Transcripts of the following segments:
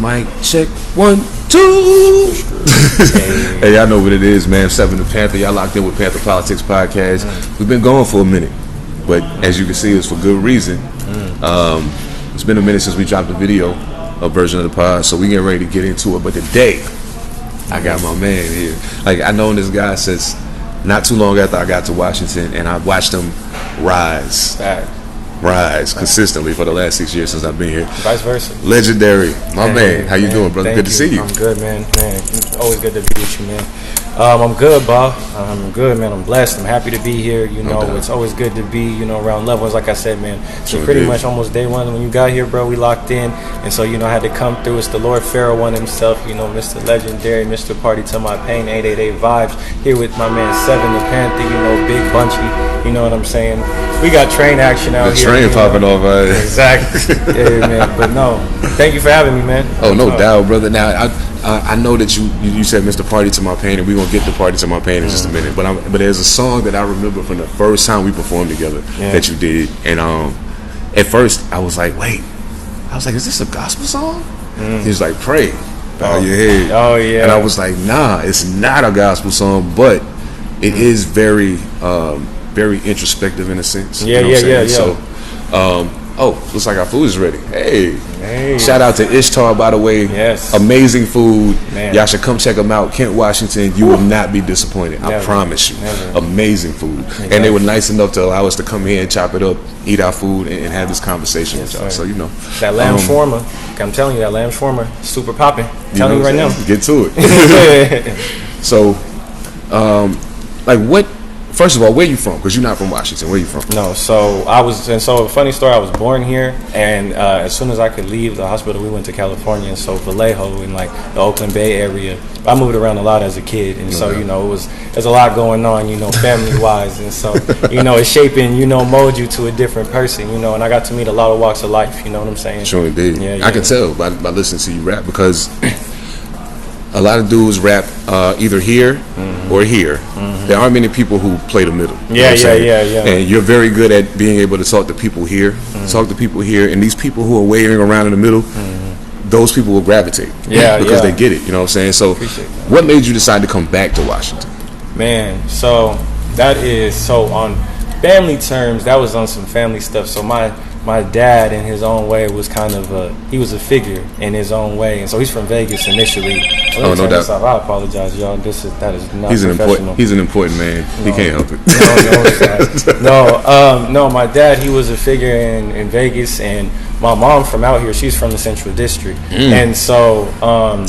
Mic check 1, 2. Hey, y'all know what it is, man. Seven Da Pantha. Y'all locked in with Pantha Politix Podcast. We've been going for a minute, but as you can see, it's for good reason. It's been a minute since we dropped a video, a version of the pod, so we getting ready to get into it. But today, I got my man here. Like, I known this guy since not too long after I got to Washington, and I watched him rise consistently for the last 6 years since I've been here. Vice versa. LegenDary, my man. How you doing, brother? Good to see you. I'm good, man. It's always good to be with you, man. I'm good, Bob. I'm good, man. I'm blessed. I'm happy to be here. You know, it's always good to be, around loved ones. Like I said, man, so pretty much almost day one when you got here, bro, we locked in. And so, I had to come through. It's the Lord Pharaoh one himself, Mr. LegenDary, Mr. Party to My Pain, 888 Vibes. Here with my man, Seven Da Pantha, Big Bunchy. You know what I'm saying? We got train action out here. The train popping off, right? Exactly. Yeah, man. But no, thank you for having me, man. Oh, no doubt, brother. Now, I know that you said Mr. Party to My Pain, and we're going to get to Party to My Pain in just a minute. But there's a song that I remember from the first time we performed together that you did. And at first, I was like, is this a gospel song? He was like, pray, bow your head. Oh, yeah. And I was like, nah, it's not a gospel song, but it is very, very introspective in a sense. Yeah. So, looks like our food is ready. Hey. Shout out to Ishtar, by the way. Yes. Amazing food. Man. Y'all should come check them out. Kent, Washington. You will not be disappointed. Never. I promise you. Never. Amazing food. Exactly. And they were nice enough to allow us to come here and chop it up, eat our food, and have this conversation with y'all. So, that lamb shawarma, I'm telling you, that lamb shawarma, super popping. I'm telling you right now. Get to it. So, what... First of all, where you from? Because you're not from Washington. Where you from? No, so a funny story, I was born here, and as soon as I could leave the hospital, we went to California, and so Vallejo in like the Oakland Bay area. I moved around a lot as a kid, and so, there's a lot going on, family-wise, and so, it's shaping, Mojo to a different person, and I got to meet a lot of walks of life, you know what I'm saying? Sure did. Yeah. I can tell by listening to you rap, because a lot of dudes rap either here or here. There aren't many people who play the middle. Yeah. And you're very good at being able to talk to people here, and these people who are wavering around in the middle, those people will gravitate. Because they get it, you know what I'm saying? So what made you decide to come back to Washington? Man, so that is, on family terms, that was on some family stuff. So my dad, in his own way, was kind of he was a figure in his own way, and so he's from Vegas initially. No doubt. I apologize, y'all. That is not professional. He's an important man. He can't help it. No, my dad, he was a figure in Vegas, and my mom from out here, she's from the Central District, and so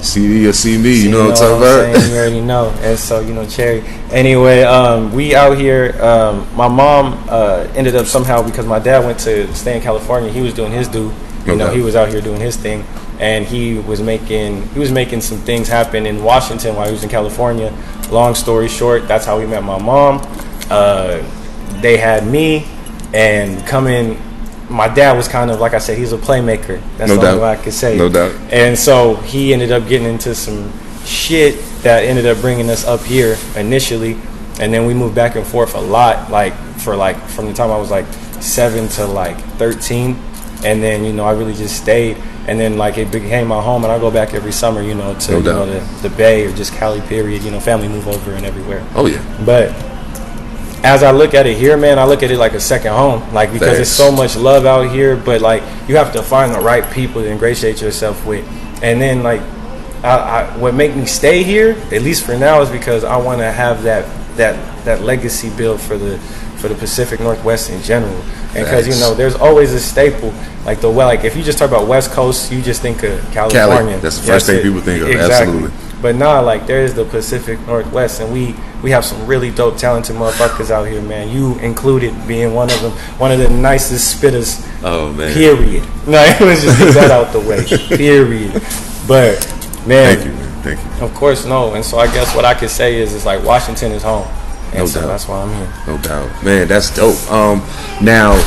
CD or see me, you know what I'm talking about? You already know, and so Cherry. Anyway, we out here. My mom ended up somehow, because my dad went to stay in California. He was doing his due. He was out here doing his thing, and he was making some things happen in Washington while he was in California. Long story short, that's how we met my mom. They had me, and my dad was kind of, like I said, he's a playmaker. That's the only way I could say. No doubt. And so he ended up getting into some shit that ended up bringing us up here initially, and then we moved back and forth a lot, from the time I was 7 to 13, and then I really just stayed, and then it became my home, and I go back every summer, to the Bay or just Cali period, family move over and everywhere. Oh yeah. But as I look at it here, man, I look at it like a second home, because there's so much love out here, but you have to find the right people to ingratiate yourself with, and then what make me stay here, at least for now, is because I want to have that legacy build for the Pacific Northwest in general, and because there's always a staple, if you just talk about West Coast, you just think of California. Cali. That's the first thing people think of. Exactly. Absolutely. But there is the Pacific Northwest, and we have some really dope, talented motherfuckers out here, man. You included, being one of them, one of the nicest spitters. Oh man. Period. Let's just get that out the way. Period. But man, thank you, man. Thank you. Of course, no. And so I guess what I could say is, Washington is home, and no so doubt. That's why I'm here. No doubt, man. That's dope. Now,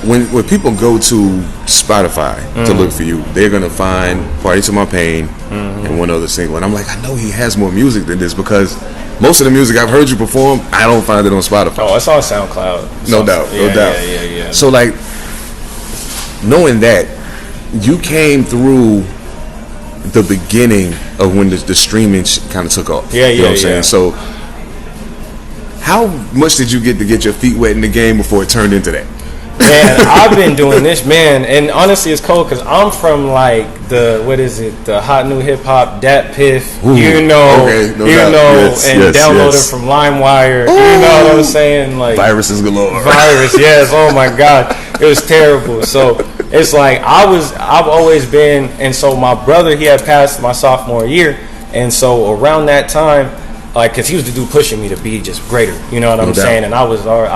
when people go to Spotify to look for you, they're gonna find "Party to My Pain" and one other single, and I'm like, I know he has more music than this, because most of the music I've heard you perform, I don't find it on Spotify. Oh, it's on SoundCloud. No doubt. Yeah. So knowing that, you came through the beginning of when the streaming kind of took off. Yeah, you know what I'm saying? So how much did you get to get your feet wet in the game before it turned into that? Man, I've been doing this, man, and honestly, it's cold because I'm from like the hot new hip hop, Dat Piff, Ooh, and downloaded from LimeWire. Ooh. You know what I'm saying? Like viruses galore. Yes. Oh my God, it was terrible. So it's like I've always been, and so my brother, he had passed my sophomore year, and so around that time, like, cause he was the dude pushing me to be just greater, you know what I'm saying? And I was a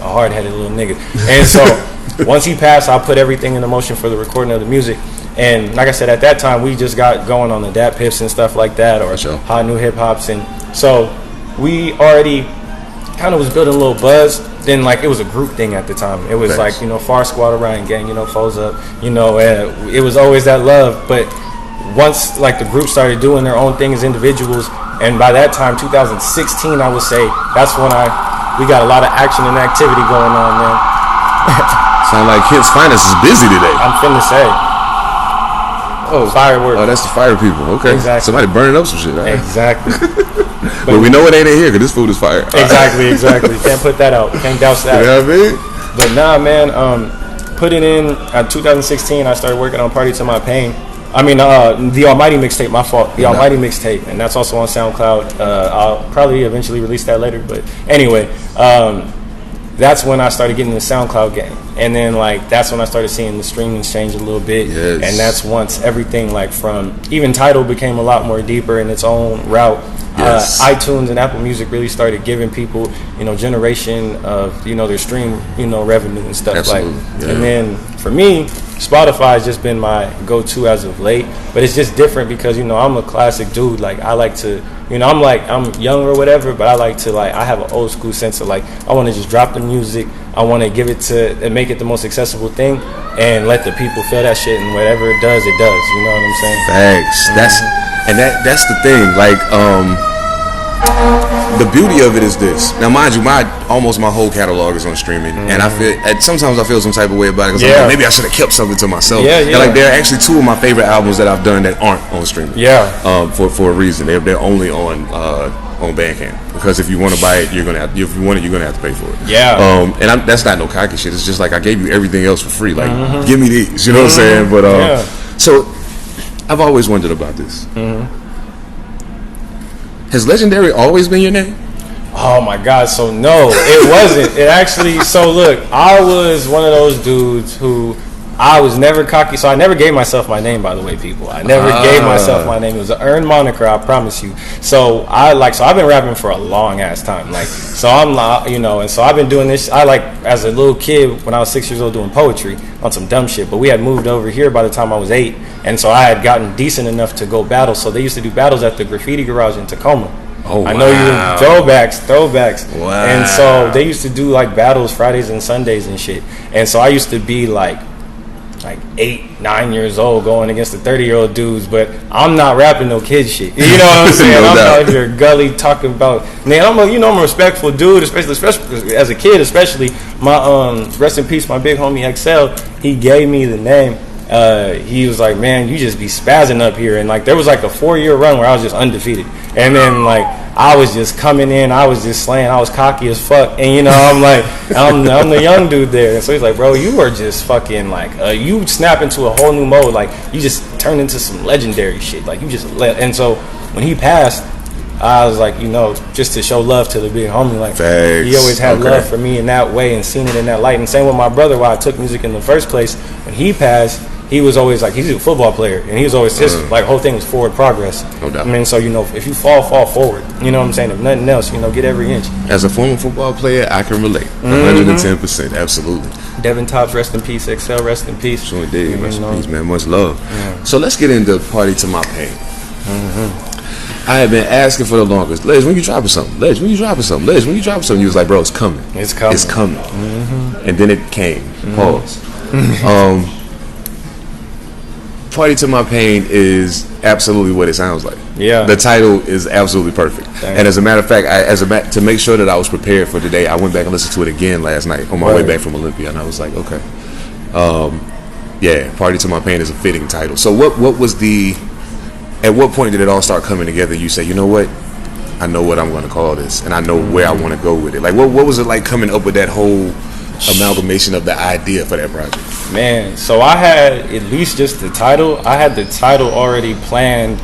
hard-headed little nigga, and so once he passed, I put everything into motion for the recording of the music. And like I said, at that time, we just got going on the Dat Piffs and stuff like that, or hot new hip hops, and so we already kind of was building a little buzz. Then like it was a group thing at the time. It was like, you know, Far Squad, Orion Gang, you know, Foes Up, you know, it was always that love. But once like the group started doing their own thing as individuals, and by that time, 2016, I would say that's when we got a lot of action and activity going on, man. Sound like Kent's Finest is busy today. I'm finna say. Oh, fireworks. Oh, that's the fire people. Okay. Exactly. Somebody burning up some shit. Right? Exactly. But we know it ain't in here because this food is fire. Exactly. Can't put that out. Can't douse that. You know what I mean? But nah, man. Putting in 2016, I started working on Party to My Pain. I mean, the Almighty mixtape, my fault. The Almighty mixtape, and that's also on SoundCloud. I'll probably eventually release that later, but anyway, that's when I started getting the SoundCloud game, and then like that's when I started seeing the streaming change a little bit, and that's once everything like from even Tidal became a lot more deeper in its own route. iTunes and Apple Music really started giving people, you know, generation of, you know, their stream, you know, revenue and stuff. Absolutely. And then for me, Spotify has just been my go-to as of late, but it's just different because, you know, I'm a classic dude. Like I like to, you know, I'm young or whatever, but I like to like, I have an old school sense of like, I want to just drop the music. I want to give it to and make it the most accessible thing and let the people feel that shit, and whatever it does, you know what I'm saying? Thanks. That's the thing. Like, the beauty of it is this. Now, mind you, almost my whole catalog is on streaming, and sometimes I feel some type of way about it because like, maybe I should have kept something to myself. And like, there are actually two of my favorite albums that I've done that aren't on streaming. For a reason. They're only on Bandcamp, because if you want to buy it, you're gonna have to pay for it. And that's not no cocky shit. It's just like I gave you everything else for free. Like, give me these. You know what I'm saying? But so I've always wondered about this. Has LegenDary always been your name? Oh my God, so no, it wasn't. It actually, so look, I was one of those dudes who, I was never cocky, so I never gave myself my name, by the way, people. I never gave myself my name. It was an earned moniker, I promise you. So I've been rapping for a long ass time. Like, so I'm, you know, and so I've been doing this, as a little kid, when I was 6 years old, doing poetry on some dumb shit. But we had moved over here by the time I was 8. And so I had gotten decent enough to go battle. So they used to do battles at the Graffiti Garage in Tacoma. Oh, wow. I know you throwbacks. Wow. And so they used to do like battles Fridays and Sundays and shit. And so I used to be like 8, 9 years old going against the 30-year-old dudes, but I'm not rapping no kid shit. You know what I'm saying? I'm out here gully talking about, man, I'm a respectful dude, especially as a kid, especially my rest in peace, my big homie XL, he gave me the name. He was like, man, you just be spazzing up here. And like there was like a 4-year run where I was just undefeated. And then like I was just coming in, I was just slaying, I was cocky as fuck. And you know, I'm like, I'm the young dude there. And so he's like, bro, you are just fucking like, you snap into a whole new mode. Like you just turn into some legendary shit. Like you just and so when he passed, I was like, you know, just to show love to the big homie, like he always had love for me in that way and seen it in that light. And same with my brother, why I took music in the first place. When he passed, he was always like, he's a football player, and he was always his like whole thing was forward progress. No doubt. I mean, so you know, if you fall forward. You know what I'm saying? If nothing else, you know, get every inch. As a former football player, I can relate. 110%, absolutely. Devin Tops, rest in peace. XL, rest in peace. Sure did. Rest in peace, man. Much love. Yeah. So let's get into Party to My Pain. I have been asking for the longest. Ledge, when you dropping something? Ledge, when you dropping something? Ledge, when you dropping something? You was like, bro, it's coming. It's coming. It's coming. And then it came. Pause. Party to My Pain is absolutely what it sounds like. Yeah. The title is absolutely perfect. And as a matter of fact, to make sure that I was prepared for today, I went back and listened to it again last night on my way back from Olympia, and I was like, okay. Yeah, Party to My Pain is a fitting title. So what was the At what point did it all start coming together? You say, you know what? I know what I'm going to call this, and I know where I want to go with it. Like, what was it like coming up with that whole amalgamation of the idea for that project? Man, so I had at least just the title. I had the title already planned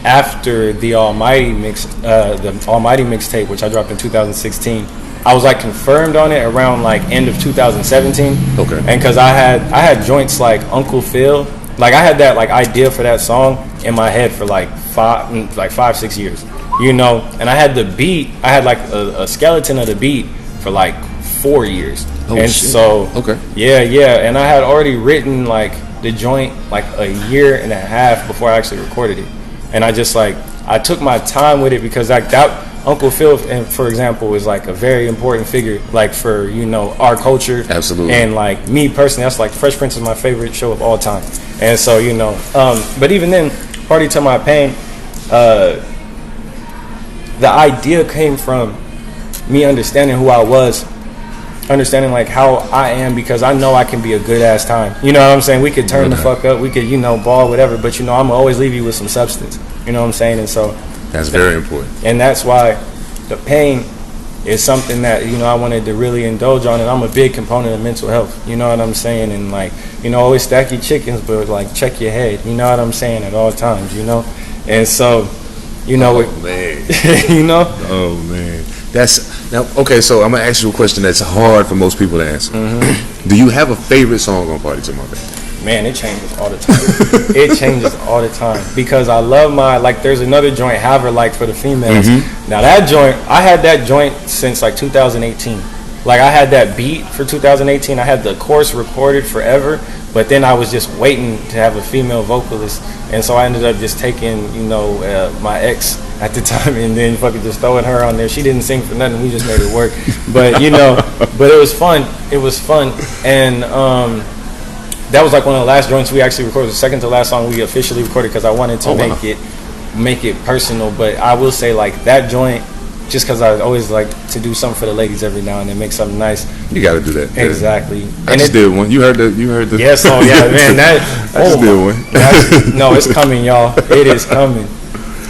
after the Almighty mixtape, which I dropped in 2016. I was like confirmed on it around like end of 2017. Okay. And because I had joints like Uncle Phil, like I had that like idea for that song in my head for like 5-6 years, you know. And I had the beat. I had like a skeleton of the beat for like 4 years. Oh, and shit. so okay. Yeah. And I had already written like the joint like a year and a half before I actually recorded it. And I just like I took my time with it because like that Uncle Phil, and for example, is like a very important figure, like for, you know, our culture. Absolutely. And like me personally, that's like Fresh Prince is my favorite show of all time. And so, you know, but even then, Party to My Pain, the idea came from me understanding who I was, understanding like how I am, because I know I can be a good ass time. You know what I'm saying? We could turn the fuck up, we could, you know, ball, whatever, but you know, I'm gonna always leave you with some substance. You know what I'm saying? And so that's very important. And that's why the pain is something that, you know, I wanted to really indulge on, and I'm a big component of mental health. You know what I'm saying? And like, you know, always stack your chickens, but like check your head. You know what I'm saying? At all times, you know. And so, you know, man. you know. Oh man, that's now okay. So I'm gonna ask you a question that's hard for most people to answer. Mm-hmm. Do you have a favorite song on Party to My Pain? Man, it changes all the time. It changes all the time because I love my, like, there's another joint, Have Her Like, for the females. Mm-hmm. Now that joint, I had that joint since like 2018. Like I had that beat for 2018. I had the chorus recorded forever, but then I was just waiting to have a female vocalist, and so I ended up just taking, you know, my ex at the time, and then fucking just throwing her on there. She didn't sing for nothing. We just made it work. But you know, but it was fun. It was fun, and that was like one of the last joints we actually recorded. The second to last song we officially recorded because I wanted to make it personal. But I will say, like, that joint, just because I always like to do something for the ladies every now and then, make something nice. You got to do that. Exactly. I just did one. You heard the. Yes. Oh yeah, man. That. I just did one. No, it's coming, y'all. It is coming.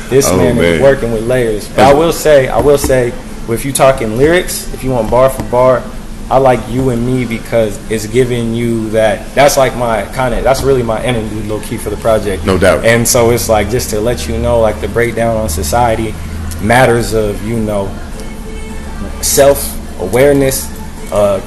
This man is working with layers. But I will say, if you talking lyrics, if you want bar for bar, I like You and Me because it's giving you that. That's like my that's really my interlude, low key, for the project. No doubt. And so it's like just to let you know, like, the breakdown on society, matters of, you know, self-awareness,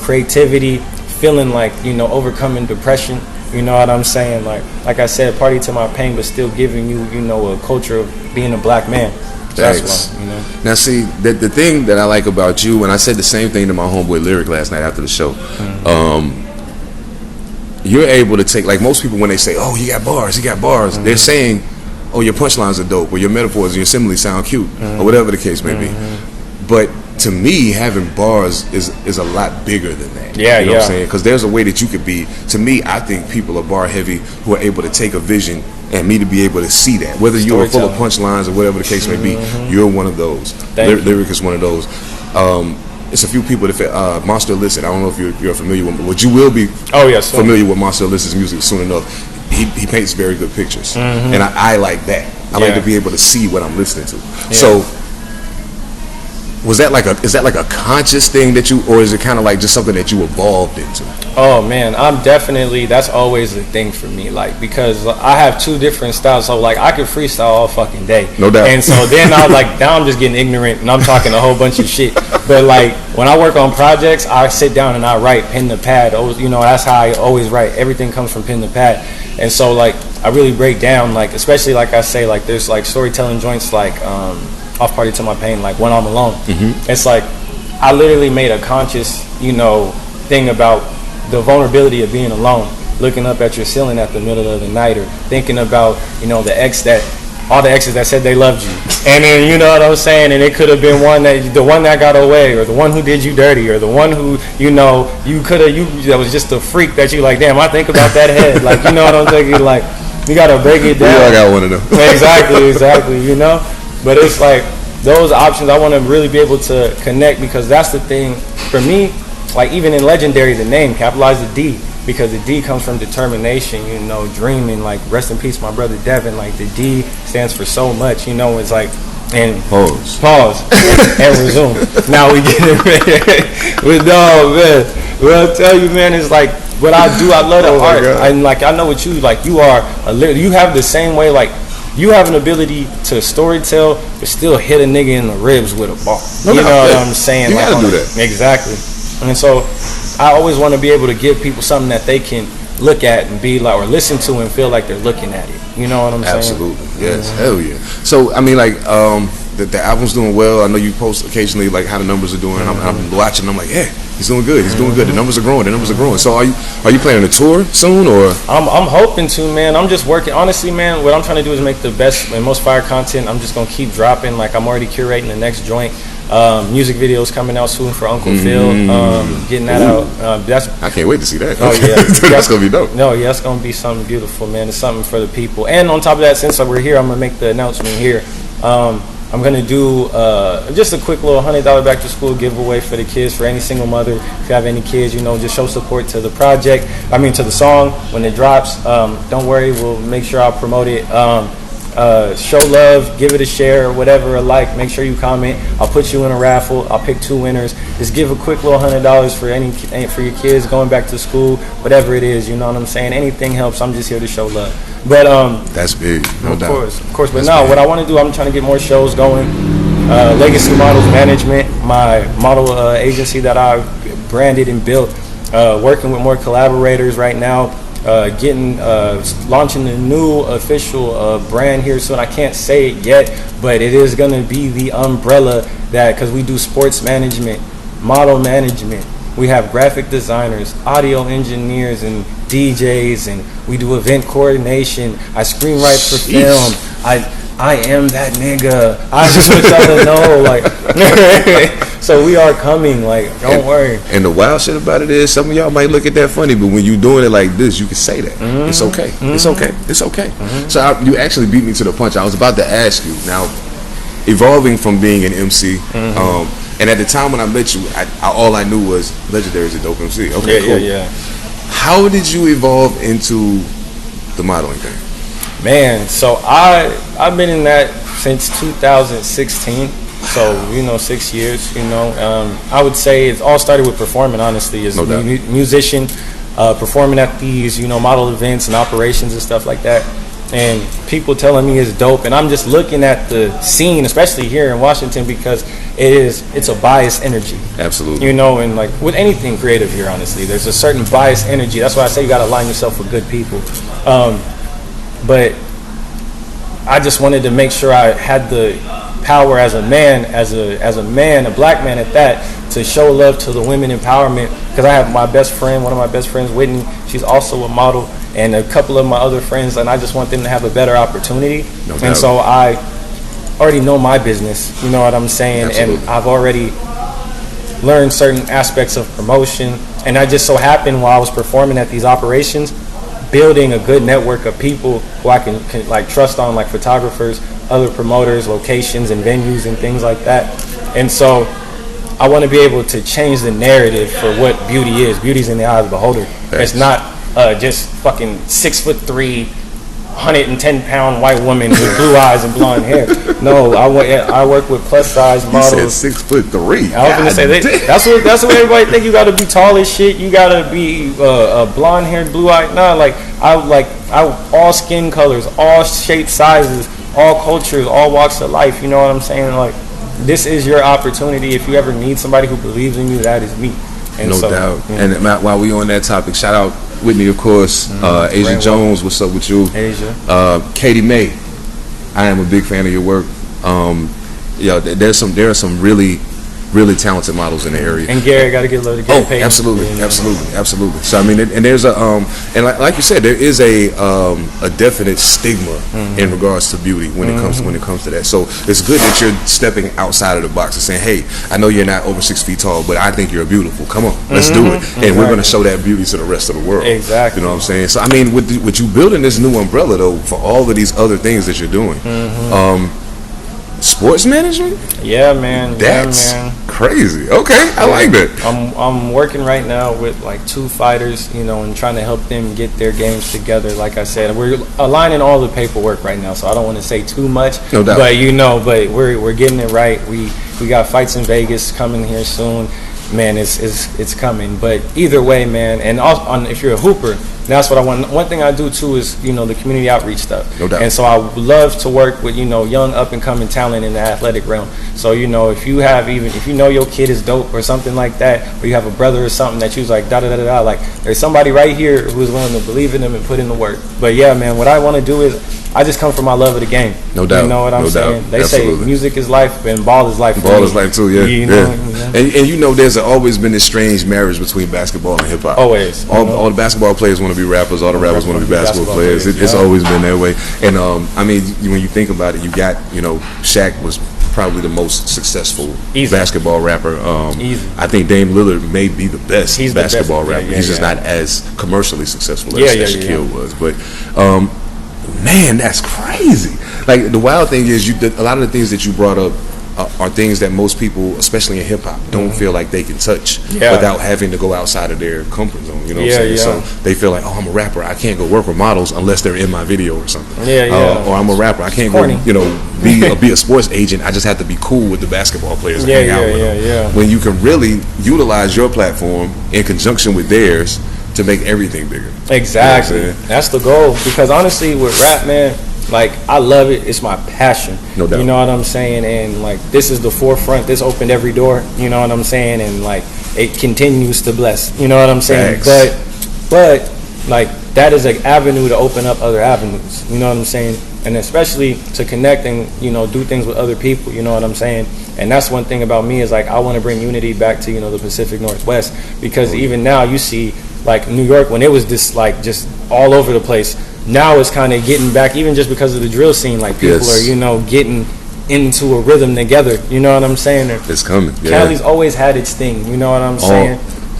creativity, feeling like, you know, overcoming depression. You know what I'm saying? Like I said, Party to My Pain, but still giving you, you know, a culture of being a black man. That's why, you know. Now, see, the thing that I like about you, and I said the same thing to my homeboy Lyric last night after the show. Mm-hmm. You're able to take, like, most people when they say, "Oh, he got bars," mm-hmm. they're saying, "Oh, your punchlines are dope," or your metaphors and your similes sound cute, mm-hmm. or whatever the case may be. But to me, having bars is a lot bigger than that. Yeah, you know what I'm saying? Because there's a way that you could be. To me, I think people are bar heavy who are able to take a vision and me to be able to see that. Whether you are full of punchlines or whatever the case may be, you're one of those. Lyric is one of those. It's a few people that Monster Illicit. I don't know if you're familiar with him, but you will be familiar with Monster Illicit's music soon enough. He paints very good pictures, and I like that. I like to be able to see what I'm listening to. Yeah. So, is that like a conscious thing that you, or is it kind of like just something that you evolved into? Oh man, that's always a thing for me, like, because I have two different styles. So like I could freestyle all fucking day, no doubt. And so then now I'm just getting ignorant and I'm talking a whole bunch of shit. But like when I work on projects, I sit down and I write pen to pad. You know, that's how I always write. Everything comes from pen to pad. And so like I really break down, like, especially like I say, like there's like storytelling joints like off Party to My Pain, like When I'm Alone. It's like I literally made a conscious, you know, thing about the vulnerability of being alone, looking up at your ceiling at the middle of the night, or thinking about, you know, all the exes that said they loved you, and then, you know what I'm saying, and it could have been the one that got away, or the one who did you dirty, or the one who, you know, that was just a freak that you like, damn, I think about that head, like, you know what I'm thinking, like, you gotta break it down. Yeah, I got one of them. Exactly, you know, but it's like those options I want to really be able to connect, because that's the thing for me. Like even in LegenDary, the name, capitalize the D, because the D comes from determination, you know, dreaming. Like, rest in peace, my brother Devin. Like, the D stands for so much, you know. It's like, and pause, and resume. Now we get it with no, man. Well, I'll tell you, man, it's like what I do. I love the art, and like I know what you like. You are you have the same way, like. You have an ability to storytell, but still hit a nigga in the ribs with a bar. You know what I'm saying? You like, gotta do that. Exactly. And so I always want to be able to give people something that they can look at and be like, or listen to and feel like they're looking at it. You know what I'm saying? Absolutely. Yes. Hell yeah. So, I mean, like, the album's doing well. I know you post occasionally, like, how the numbers are doing. I'm watching. I'm like, yeah, he's doing good. He's doing good. The numbers are growing. So, are you planning a tour soon, or? I'm hoping to, man. I'm just working. Honestly, man, what I'm trying to do is make the best and most fire content. I'm just gonna keep dropping. Like, I'm already curating the next joint. Music videos coming out soon for Uncle Phil. Getting that out. I can't wait to see that. Oh yeah, that's gonna be dope. No, yeah, it's gonna be something beautiful, man. It's something for the people. And on top of that, since we're here, I'm gonna make the announcement here. I'm gonna do just a quick little $100 back to school giveaway for the kids, for any single mother. If you have any kids, you know, just show support to the project. I mean, to the song when it drops. Don't worry, we'll make sure I'll promote it. Show love, give it a share, whatever, a like. Make sure you comment. I'll put you in a raffle. I'll pick 2 winners. Just give a quick little $100 for your kids going back to school, whatever it is. You know what I'm saying? Anything helps. I'm just here to show love. But that's big, no doubt. Of course. But now, what I want to do, I'm trying to get more shows going. Legacy Models Management, my model agency that I branded and built. Working with more collaborators right now. Launching a new official brand here soon. I can't say it yet, but it is going to be the umbrella that, because we do sports management, model management, we have graphic designers, audio engineers, and DJs, and we do event coordination. I screenwrite for film. I am that nigga. I just want y'all to know, like. So we are coming, like, don't worry. And the wild shit about it is, some of y'all might look at that funny, but when you doing it like this, you can say that. It's okay. It's okay. It's okay. So you actually beat me to the punch. I was about to ask you, now, evolving from being an MC, and at the time when I met you, all I knew was LegenDary is a dope MC. Okay, cool. Yeah. How did you evolve into the modeling thing? Man, so I've been in that since 2016. So, you know, 6 years, you know. I would say it all started with performing, honestly, as a musician, performing at these, you know, model events and operations and stuff like that. And people telling me it's dope. And I'm just looking at the scene, especially here in Washington, because it's a biased energy. Absolutely. You know, and like with anything creative here, honestly, there's a certain biased energy. That's why I say you got to align yourself with good people. But I just wanted to make sure I had the power as a man, a black man at that, to show love to the women empowerment. Because I have my best friend, one of my best friends, Whitney. She's also a model, and a couple of my other friends, and I just want them to have a better opportunity. No doubt. And so I already know my business. You know what I'm saying? Absolutely. And I've already learned certain aspects of promotion. And I just so happened while I was performing at these operations, building a good network of people who I can like trust on, like photographers, other promoters, locations and venues and things like that. And so I want to be able to change the narrative for what beauty is. Beauty's in the eye of the beholder. Thanks. It's not just fucking 6'3", 110-pound white woman with blue eyes and blonde hair. No, I work with plus size models. You said 6'3". I was gonna say that's what everybody think. You got to be tall as shit. You got to be blonde haired, blue eyed. Nah, I all skin colors, all shape sizes, all cultures, all walks of life. You know what I'm saying? Like, this is your opportunity. If you ever need somebody who believes in you, that is me. And no doubt. Yeah. And Matt, while we on that topic, shout out Whitney, of course. Asia Jones, what's up with you? Asia. Katie May, I am a big fan of your work. There are some really talented models in the area. And Gary, got to get loaded. Absolutely. So I mean, and there's and like you said, there is a definite stigma in regards to beauty when it comes to that. So it's good that you're stepping outside of the box and saying, hey, I know you're not over 6 feet tall, but I think you're beautiful. Come on, let's do it. And we're going to show that beauty to the rest of the world. Exactly. You know what I'm saying? So I mean, with you building this new umbrella though, for all of these other things that you're doing, Sports management? Yeah, man. That's man. crazy. Okay, I like that. I'm working right now with like 2 fighters, you know, and trying to help them get their games together. Like I said, we're aligning all the paperwork right now, so I don't want to say too much. No doubt. But but we're getting it right. We got fights in Vegas coming here soon. Man, it's coming. But either way, man, and also, if you're a hooper, that's what I want. One thing I do too is, you know, the community outreach stuff. No doubt. And so I love to work with, you know, young up and coming talent in the athletic realm. So, you know, if you know your kid is dope or something like that, or you have a brother or something that you's like da-da-da-da-da, like there's somebody right here who is willing to believe in them and put in the work. But yeah, man, what I want to do is I just come from my love of the game. No doubt. You know what I'm saying? Doubt. They Absolutely. say music is life and ball is life. Ball is life too, yeah. You know? And you know, there's always been this strange marriage between basketball and hip hop. Always. All the basketball players want to be rappers. All the rappers want to be basketball players. It's always been that way. And I mean, when you think about it, you got, you know, Shaq was probably the most successful basketball rapper. I think Dame Lillard may be the best basketball rapper. He's just not as commercially successful as Shaquille was. But man, that's crazy. Like, the wild thing is, a lot of the things that you brought up are things that most people, especially in hip hop, don't feel like they can touch without having to go outside of their comfort zone. You know what I'm saying? So they feel like, oh, I'm a rapper, I can't go work with models unless they're in my video or something. Or I'm a rapper, I can't go, you know, be a sports agent. I just have to be cool with the basketball players and hang out with them. When you can really utilize your platform in conjunction with theirs to make everything bigger. Exactly. You know, that's the goal. Because honestly, with rap, man, like, I love it. It's my passion. No doubt. You know what I'm saying? And like, this is the forefront. This opened every door. You know what I'm saying? And like, it continues to bless. You know what I'm saying? But like, that is an avenue to open up other avenues. You know what I'm saying? And especially to connect and, you know, do things with other people. You know what I'm saying? And that's one thing about me is, like, I want to bring unity back to, you know, the Pacific Northwest. Because even now you see, like, New York, when it was just like just all over the place, now it's kind of getting back, even just because of the drill scene. Like, people are, you know, getting into a rhythm together. You know what I'm saying? It's coming. Cali's always had its thing. You know what I'm saying?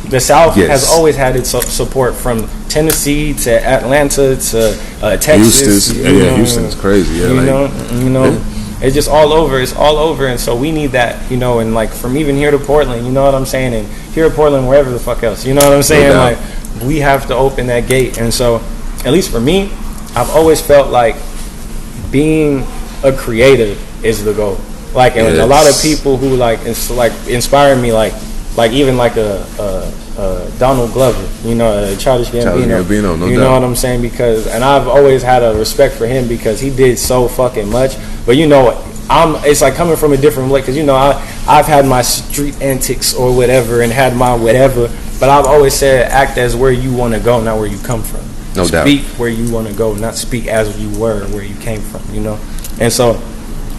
The South has always had its support, from Tennessee to Atlanta to Texas. Houston's crazy. You know, it's just all over. It's all over, and so we need that. You know, and like, from even here to Portland. You know what I'm saying? And here to Portland, wherever the fuck else. You know what I'm saying? Like, we have to open that gate, and so, at least for me, I've always felt like being a creative is the goal. Like, and a lot of people who inspire me, like even like a Donald Glover, you know, Childish Gambino, no you doubt. know what I'm saying? Because, and I've always had a respect for him because he did so fucking much. But you know, it's like coming from a different way, because, you know, I've had my street antics or whatever, and had my whatever, but I've always said, act as where you want to go, not where you come from. No doubt. Speak where you want to go, not speak as you were where you came from, you know? And so,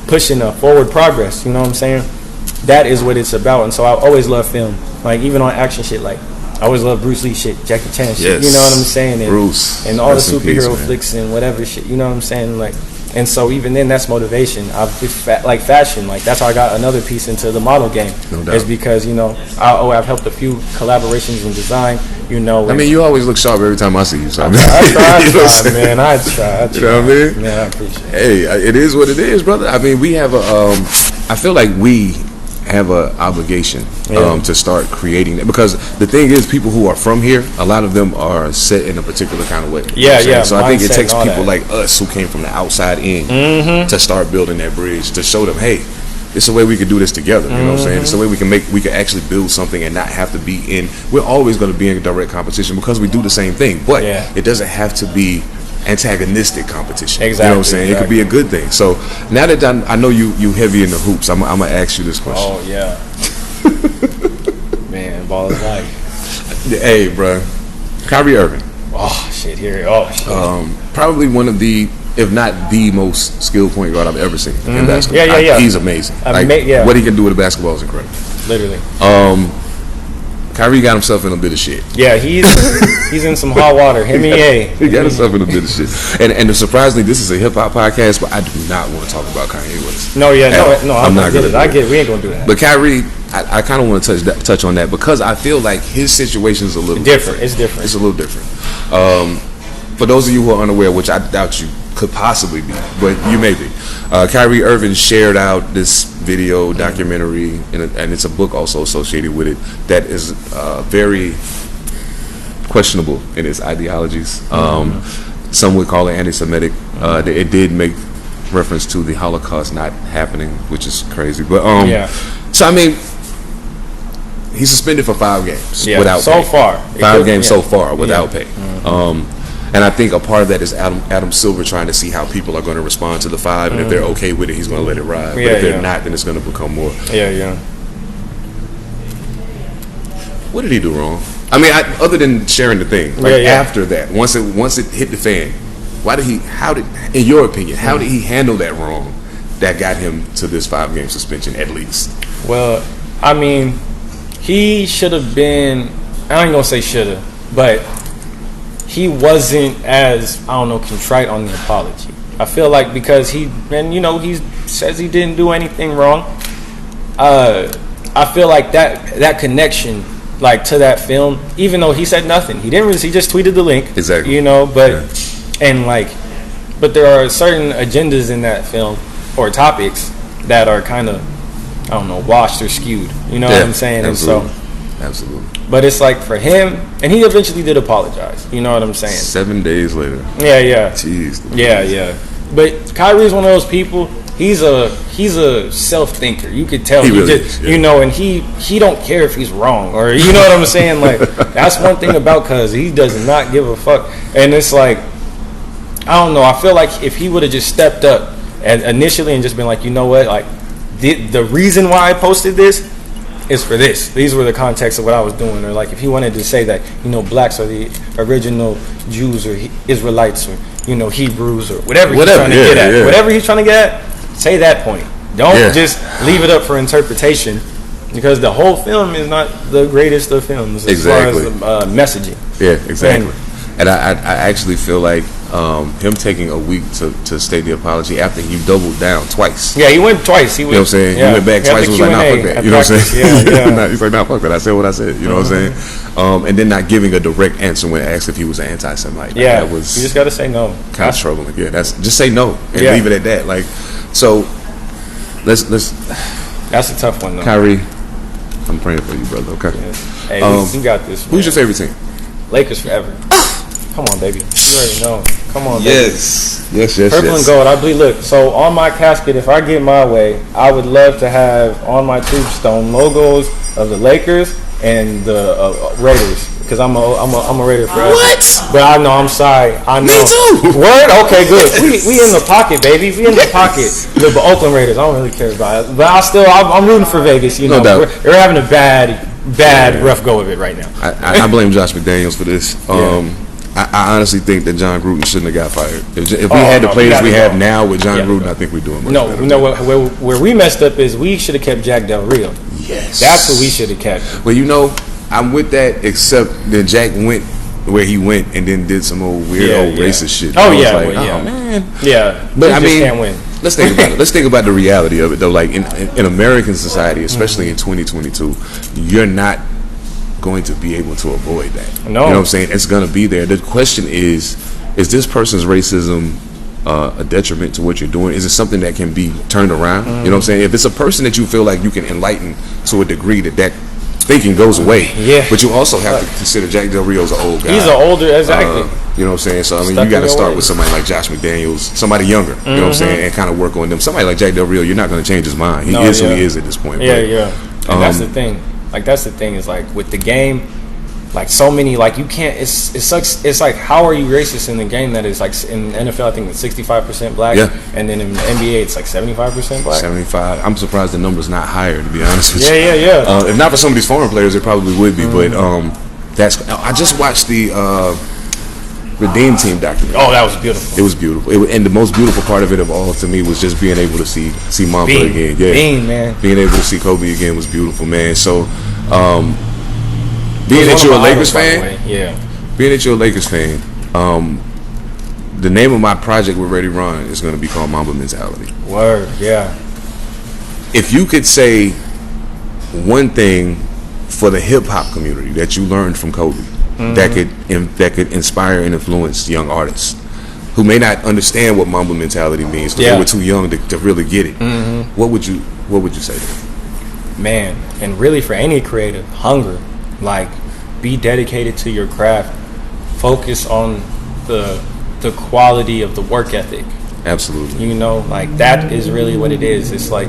pushing a forward progress, you know what I'm saying? That is what it's about. And so I always love film, like, even on action shit. Like, I always love Bruce Lee shit, Jackie Chan shit, you know what I'm saying? And Bruce, and all the superhero flicks and whatever shit, you know what I'm saying? Like, and so even then, that's motivation. Like fashion, like, that's how I got another piece into the model game. No doubt. Is because, you know, I've helped a few collaborations in design, you know. I mean, you always look sharp every time I see you. So I try, man. I try. You know what I mean? Man, I appreciate it. Hey, it is what it is, brother. I mean, we have I feel like we have an obligation to start creating that, because the thing is, people who are from here, a lot of them are set in a particular kind of way. So I think it takes people like us who came from the outside in to start building that bridge, to show them, hey, it's a way we can do this together. You know what I'm saying? It's a way we can actually build something and not have to be in. We're always going to be in direct competition because we do the same thing, but it doesn't have to be antagonistic competition. Exactly. You know what I'm saying? It could be a good thing. So now that I know you heavy in the hoops, I'm gonna ask you this question. Oh yeah. Man, ball is life. Hey, bro, Kyrie Irving. Oh shit! Here. Oh shit. Probably one of the, if not the most skilled point guard I've ever seen in basketball. Yeah. He's amazing. What he can do with a basketball is incredible. Literally. Kyrie got himself in a bit of shit. Yeah, he's in some hot water. He got himself in a bit of shit. And surprisingly, this is a hip hop podcast, but I do not want to talk about Kanye West. No, I'm not gonna. I get it. We ain't gonna do that. But Kyrie, I kind of want to touch on that, because I feel like his situation is a little different. It's different. It's a little different. For those of you who are unaware, which I doubt you could possibly be, but you may be. Kyrie Irving shared out this video documentary, and it's a book also associated with it that is very questionable in its ideologies. Some would call it anti-Semitic. It did make reference to the Holocaust not happening, which is crazy. But so I mean, he's suspended for 5 games without pay. 5 games so far without pay. And I think a part of that is Adam Silver trying to see how people are going to respond to the 5, and if they're okay with it, he's going to let it ride. But if they're not, then it's going to become more. What did he do wrong? I mean, other than sharing the thing, after that, once it hit the fan, in your opinion, how did he handle that wrong that got him to this 5-game suspension at least? Well, I mean, he should have been, I ain't gonna say should have, but he wasn't as, I don't know, contrite on the apology. I feel like because he says he didn't do anything wrong. I feel like that connection, like, to that film, even though he said nothing, he just tweeted the link. Exactly. But there are certain agendas in that film or topics that are kind of, I don't know, washed or skewed. You know what I'm saying? Absolutely. And so, absolutely. But it's like for him, and he eventually did apologize. You know what I'm saying? 7 days later. Yeah. Jeez. Yeah. But Kyrie's one of those people. He's a self-thinker. You could tell. He really is, and he don't care if he's wrong, or you know what I'm saying. Like, that's one thing about Cuz. He does not give a fuck. And it's like, I don't know. I feel like if he would have just stepped up initially and just been like, you know what, like, the reason why I posted this is for this. These were the context of what I was doing. Or like if he wanted to say that, blacks are the original Jews or Israelites or, Hebrews or whatever he's trying to get at. Whatever he's trying to get at, say that point. Don't just leave it up for interpretation, because the whole film is not the greatest of films as far as messaging. Yeah, exactly. And I actually feel like him taking a week to state the apology after he doubled down twice. Yeah, he went twice. You know what I'm saying? He went back twice and was like, nah, fuck that. You know what I'm saying? Yeah. He's like, nah, fuck that. I said what I said. You know what I'm saying? And then not giving a direct answer when asked if he was an anti-Semite. Yeah, that was you just got to say no. Kind of troubling. Yeah, just say no and leave it at that. Like, so let's. That's a tough one, though. Kyrie, I'm praying for you, brother. Okay. Yeah. Hey, we got this. Man. Who's your favorite team? Lakers forever. Come on, baby. You already know. Come on, baby. Yes. Purple and gold. I believe. Look, so on my casket, if I get my way, I would love to have on my tombstone logos of the Lakers and the Raiders, because I'm a Raider forever. What? But I know. I'm sorry. I know. Me too. Word. Okay, good. We in the pocket, baby. We in the pocket. The Oakland Raiders. I don't really care about it, but I'm rooting for Vegas. No doubt. We're having a bad, rough go of it right now. I blame Josh McDaniels for this. I honestly think that John Gruden shouldn't have got fired. If we had the players we have now with John Gruden, I think we're doing much better. No. Where we messed up is we should have kept Jack Del Rio. Yes, that's what we should have kept. Well, I'm with that, except that Jack went where he went and then did some old weird racist shit. Oh yeah, like, oh man. Yeah, but I mean, can't win. Let's think about it. Let's think about the reality of it, though. Like in American society, especially in 2022, you're not going to be able to avoid that. No. You know what I'm saying? It's going to be there. The question is this person's racism a detriment to what you're doing? Is it something that can be turned around? You know what I'm saying? If it's a person that you feel like you can enlighten to a degree that thinking goes away, but you also have to consider Jack Del Rio's an old guy. He's an older, exactly. You know what I'm saying? So I mean, you got to start with somebody like Josh McDaniels, somebody younger. You know what I'm saying? And kind of work on them. Somebody like Jack Del Rio, you're not going to change his mind. He is who he is at this point. And that's the thing. Like, that's the thing, is like with the game, like so many, like you can't, it sucks. It's like, how are you racist in the game that is like in NFL, I think it's 65% black, and then in the NBA it's like 75% black. 75. I'm surprised the number's not higher, to be honest with you. Yeah. If not for some of these foreign players, it probably would be. But I just watched the Redeem Team documentary. Oh, that was beautiful. It was beautiful. And the most beautiful part of it of all to me was just being able to see Mamba again. Yeah, man. Being able to see Kobe again was beautiful, man. So, being that you're a Lakers fan, being that you're a Lakers fan, the name of my project with Ready Run is going to be called Mamba Mentality. Word, yeah. If you could say one thing for the hip hop community that you learned from Kobe, that could inspire and influence young artists, who may not understand what Mamba mentality means because they were too young to really get it. What would you say to them? Man, and really for any creative, hunger. Like, be dedicated to your craft. Focus on the quality of the work ethic. Absolutely. You know, like, that is really what it is. It's like,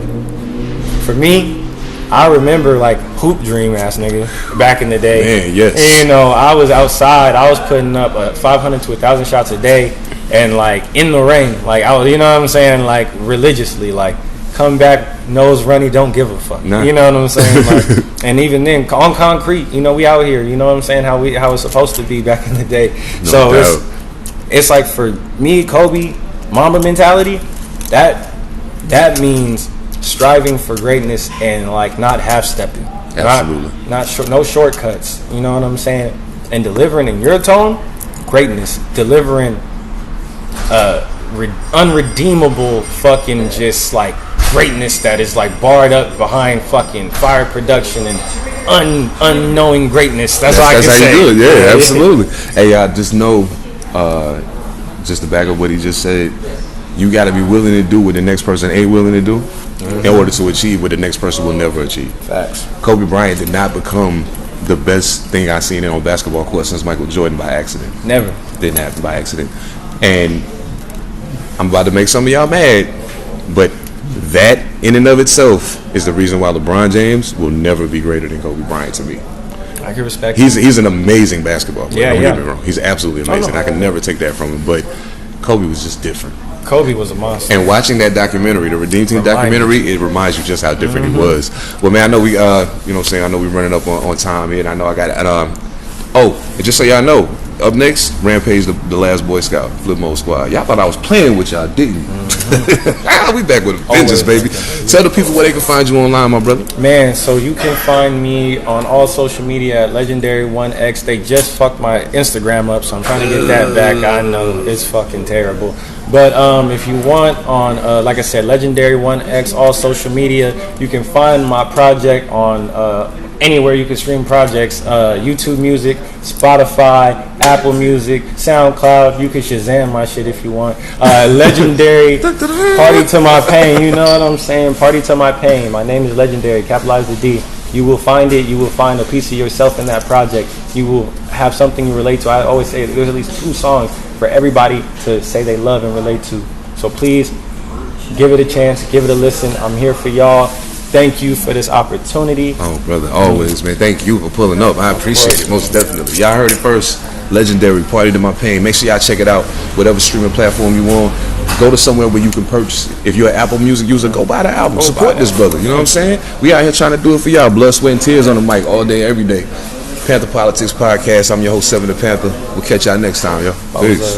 for me, I remember, like, hoop dream ass nigga back in the day. Man, yes. And, you know, I was outside. I was putting up 500 to 1,000 shots a day, and, like, in the rain. Like, I was, you know what I'm saying? Like, religiously. Like, come back, nose runny, don't give a fuck. Nah. You know what I'm saying? Like, and even then, on concrete, you know, we out here. You know what I'm saying? How it's supposed to be back in the day. No so doubt. it's like, for me, Kobe, Mamba mentality, that means striving for greatness and, like, not half-stepping. Absolutely. No shortcuts. You know what I'm saying? And delivering in your tone, greatness. Delivering unredeemable fucking just, like, greatness that is, like, barred up behind fucking fire production and unknowing greatness. That's all I can say. That's how you do it. Yeah, absolutely. Hey, y'all, just know, just to back up what he just said, you got to be willing to do what the next person ain't willing to do in order to achieve what the next person will never achieve. Facts. Kobe Bryant did not become the best thing I've seen on basketball court since Michael Jordan by accident. Never. Didn't happen by accident. And I'm about to make some of y'all mad, but that in and of itself is the reason why LeBron James will never be greater than Kobe Bryant to me. I can respect He's an amazing basketball player. Yeah, Don't get me wrong. He's absolutely amazing. I can never take that from him. But Kobe was just different. Kobe was a monster. And watching that documentary, the Redeem Team documentary, it reminds you just how different he was. Well, man, I know we, you know what I'm saying, I know we're running up on time here, and I know I got it. And just so y'all know, up next, Rampage, the Last Boy Scout, Flip Mode Squad. Y'all thought I was playing with y'all, didn't you? We back with a vengeance, baby. Tell the people where they can find you online, my brother. Man, so you can find me on all social media at LegenDary1X. They just fucked my Instagram up, so I'm trying to get that back. I know, it's fucking terrible. But if you want on, like I said, LegenDary1X, all social media, you can find my project on anywhere you can stream projects, YouTube Music, Spotify, Apple Music, SoundCloud. You can Shazam my shit if you want. LegenDary, Party to My Pain. You know what I'm saying? Party to My Pain. My name is LegenDary. Capitalize the D. You will find it. You will find a piece of yourself in that project. You will have something you relate to. I always say there's at least 2 songs for everybody to say they love and relate to. So please give it a chance. Give it a listen. I'm here for y'all. Thank you for this opportunity. Oh, brother, always, man. Thank you for pulling up. I appreciate it, most definitely. Y'all heard it first. LegenDary, Party to My Pain. Make sure y'all check it out. Whatever streaming platform you want. Go to somewhere where you can purchase it. If you're an Apple Music user, go buy the album. Support this brother. You know what I'm saying? We out here trying to do it for y'all. Blood, sweat, and tears on the mic all day, every day. Pantha Politix Podcast. I'm your host, Seven Da Pantha. We'll catch y'all next time, yo. Peace.